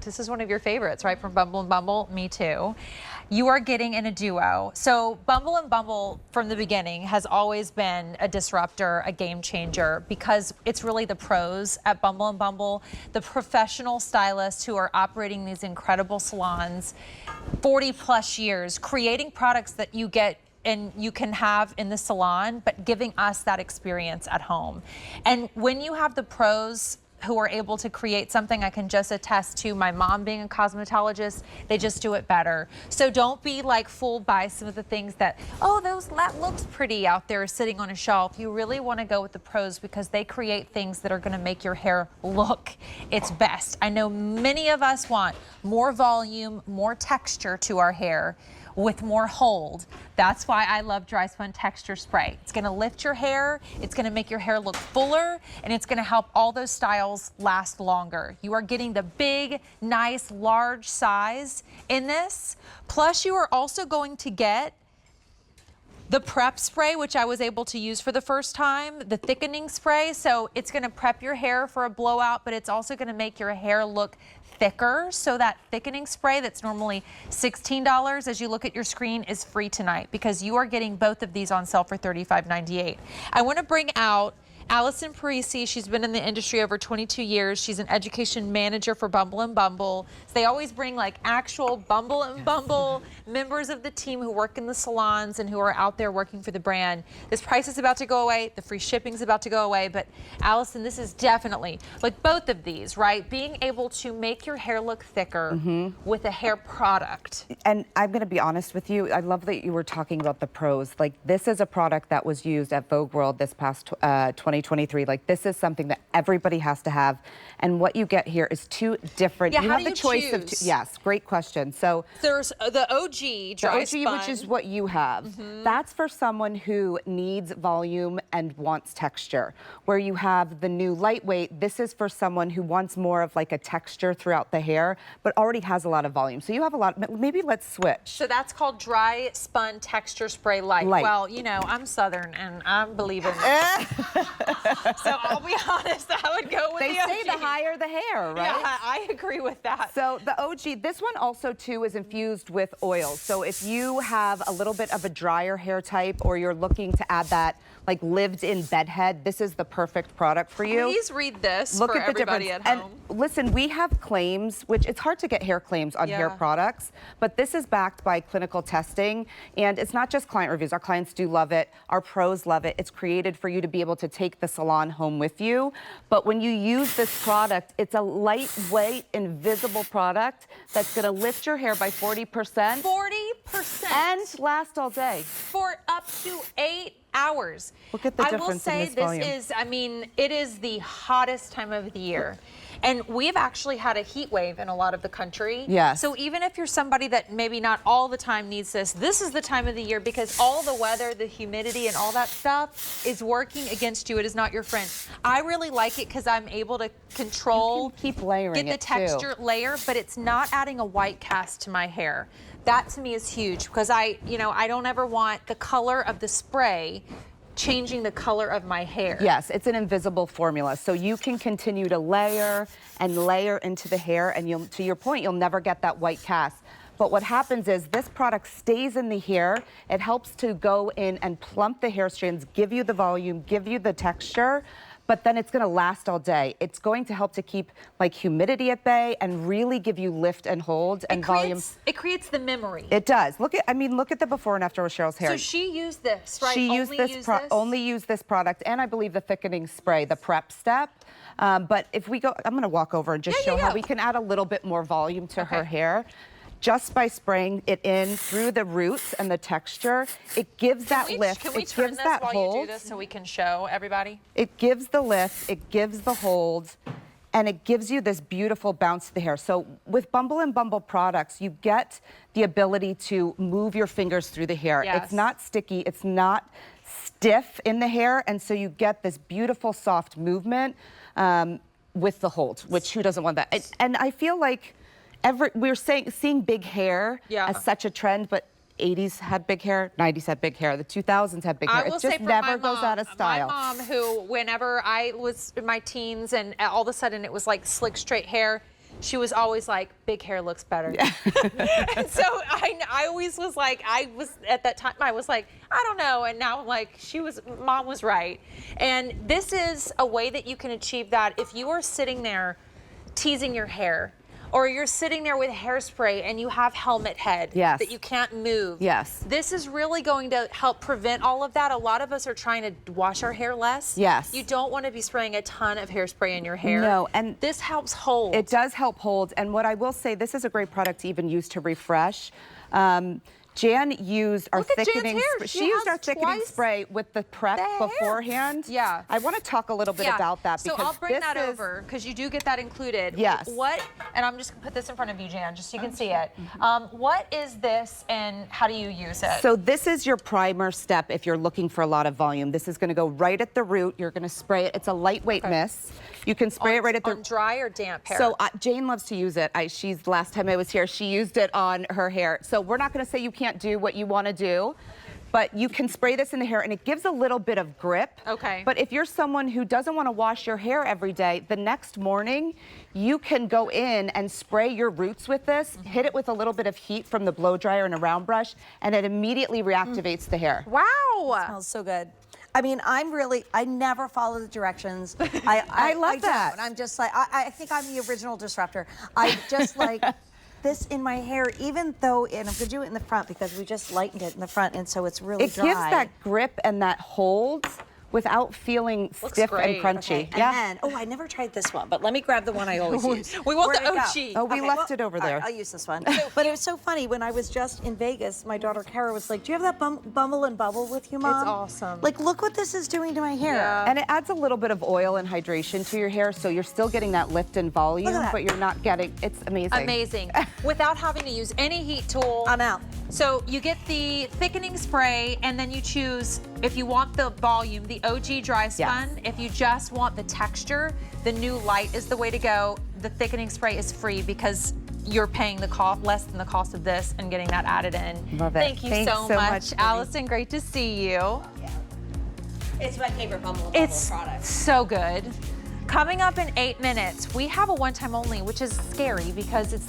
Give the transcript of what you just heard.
product. This is one of your favorites, right, from Bumble and Bumble? Me too. You are getting in a duo. So Bumble and Bumble from the beginning has always been a disruptor, a game changer, because it's really the pros at Bumble and Bumble, the professional stylists who are operating these incredible salons, 40 plus years, creating products that you get and you can have in the salon, but giving us that experience at home. And when you have the pros who are able to create something, I can just attest to my mom being a cosmetologist, they just do it better. So don't be like fooled by some of the things that, oh, that looks pretty out there sitting on a shelf. You really want to go with the pros because they create things that are going to make your hair look its best. I know many of us want more volume, more texture to our hair with more hold. That's why I love Dryspun Texture Spray. It's gonna lift your hair, it's gonna make your hair look fuller, and it's gonna help all those styles last longer. You are getting the big, nice, large size in this. Plus, you are also going to get the prep spray, which I was able to use for the first time, the thickening spray. So it's gonna prep your hair for a blowout, but it's also gonna make your hair look thicker. So that thickening spray that's normally $16 as you look at your screen is free tonight because you are getting both of these on sale for $35.98. I wanna bring out Allison Parisi. She's been in the industry over 22 years. She's an education manager for Bumble and Bumble. So they always bring like actual Bumble and Bumble members of the team who work in the salons and who are out there working for the brand. This price is about to go away. The free shipping is about to go away. But Allison, this is definitely, like both of these, right? Being able to make your hair look thicker with a hair product. And I'm going to be honest with you. I love that you were talking about the pros. Like this is a product that was used at Vogue World this past 2023. Like this is something that everybody has to have. And what you get here is two different. Yeah, you how have do the choice choose? of two. Yes, great question. So there's the OG Dryspun, which is what you have. That's for someone who needs volume and wants texture. Where you have the new lightweight, this is for someone who wants more of like a texture throughout the hair, but already has a lot of volume. So you have a lot. Maybe let's switch. So that's called Dryspun Texture Spray Light. Well, you know, I'm Southern and I believe in it. So I'll be honest, I would go with the OG. They say the higher the hair, right? Yeah, I agree with that. So the OG, this one also too is infused with oil. So if you have a little bit of a drier hair type or you're looking to add that like lived-in bedhead, this is the perfect product for you. Please read this Look for at the everybody difference. at home. And listen, we have claims, which it's hard to get hair claims on hair products, but this is backed by clinical testing, and it's not just client reviews. Our clients do love it. Our pros love it. It's created for you to be able to take the salon home with you. But when you use this product, it's a lightweight, invisible product that's going to lift your hair by 40%. 40%. And last all day. For up to 8 hours. Look at the difference in this volume. This is, I mean, it is the hottest time of the year. And we've actually had a heat wave in a lot of the country. Yes. So even if you're somebody that maybe not all the time needs this, this is the time of the year because all the weather, the humidity, and all that stuff is working against you. It is not your friend. I really like it because I'm able to control, keep layering get the texture layer, but it's not adding a white cast to my hair. That to me is huge because I don't ever want the color of the spray changing the color of my hair. Yes, it's an invisible formula. So you can continue to layer and layer into the hair, and to your point, you'll never get that white cast. But what happens is this product stays in the hair. It helps to go in and plump the hair strands, give you the volume, give you the texture, but then it's going to last all day. It's going to help to keep like humidity at bay and really give you lift and hold and volume. It creates the memory. It does. Look at the before and after with Cheryl's hair. So she used this, right? She only used this product, and I believe the thickening spray, the prep step. But if we go, I'm going to walk over and just show how we can add a little bit more volume to her hair. Just by spraying it in through the roots and the texture, it gives that lift. Can we turn this while you do this so we can show everybody? It gives the lift, it gives the hold, and it gives you this beautiful bounce to the hair. So with Bumble and Bumble products, you get the ability to move your fingers through the hair. Yes. It's not sticky, it's not stiff in the hair, and so you get this beautiful soft movement with the hold, which who doesn't want that? And I feel like we're seeing big hair as such a trend, but 80s had big hair, 90s had big hair, the 2000s had big hair. It just never goes out of style. My mom, who whenever I was in my teens and all of a sudden it was like slick straight hair, she was always like, big hair looks better. And so I always was like, at that time, I was like, I don't know. And now like, Mom was right. And this is a way that you can achieve that if you are sitting there teasing your hair, or you're sitting there with hairspray and you have helmet head that you can't move. Yes. This is really going to help prevent all of that. A lot of us are trying to wash our hair less. Yes. You don't want to be spraying a ton of hairspray in your hair. No, and this helps hold. It does help hold. And what I will say, this is a great product to even use to refresh. Jan used our thickening spray. She used our thickening spray with the prep beforehand. Yeah. I want to talk a little bit about that because so I'll bring that over because you do get that included. Yes. And I'm just gonna put this in front of you, Jan, just so you can see it. What is this and how do you use it? So this is your primer step if you're looking for a lot of volume. This is going to go right at the root. You're going to spray it. It's a lightweight mist. You can spray it right at the on dry or damp hair. So Jane loves to use it. She's last time I was here, she used it on her hair. So we're not going to say you can't do what you want to do, but you can spray this in the hair and it gives a little bit of grip. Okay. But if you're someone who doesn't want to wash your hair every day, the next morning you can go in and spray your roots with this, hit it with a little bit of heat from the blow dryer and a round brush, and it immediately reactivates the hair. Wow. It smells so good. I mean, I never follow the directions. I love that. And I'm just like, I think I'm the original disruptor. I just like this in my hair, even though, and I'm gonna do it in the front because we just lightened it in the front, and so it's really dry. It gives that grip and that hold without feeling stiff and crunchy. Okay. And then, I never tried this one, but let me grab the one I always use. We want Where'd the it go? OG. Oh, we left it over there. I'll use this one. But it was so funny, when I was just in Vegas, my daughter Kara was like, do you have that Bumble and Bumble with you, Mom? It's awesome. Like, look what this is doing to my hair. Yeah. And it adds a little bit of oil and hydration to your hair, so you're still getting that lift and volume, but you're not getting, it's amazing. Amazing. Without having to use any heat tool. I'm out. So you get the thickening spray, and then you choose, if you want the volume, the OG Dryspun. Yes. If you just want the texture, the new light is the way to go. The thickening spray is free because you're paying the cost, less than the cost of this, and getting that added in. Love it. Thank you Thanks so so much, much, Allison. Great to see you. It's my favorite Bumble and Bumble It's product. so good. Coming up in 8 minutes, we have a one-time only, which is scary because it's